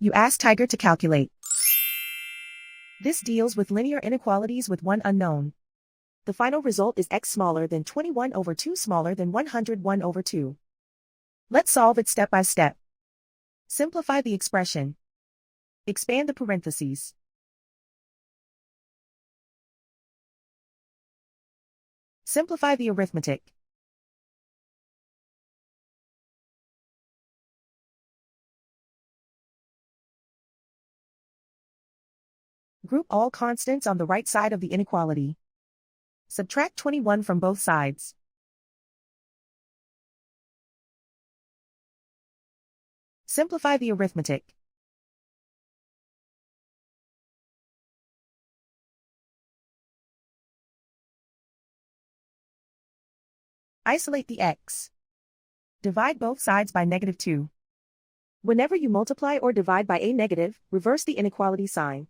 You ask Tiger to calculate. This deals with linear inequalities with one unknown. The final result is x smaller than 21 over 2 smaller than 101 over 2. Let's solve it step by step. Simplify the expression. Expand the parentheses. Simplify the arithmetic. Group all constants on the right side of the inequality. Subtract 21 from both sides. Simplify the arithmetic. Isolate the x. Divide both sides by -2. Whenever you multiply or divide by a negative, reverse the inequality sign.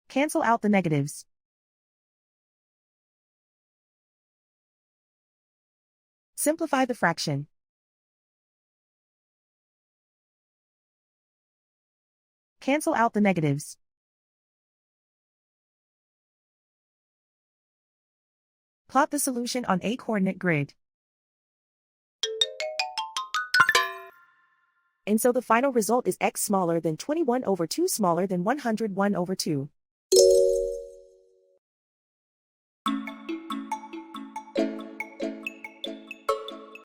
Cancel out the negatives. Simplify the fraction. Cancel out the negatives. Plot the solution on a coordinate grid. And so the final result is x smaller than 21 over 2 smaller than 101 over 2.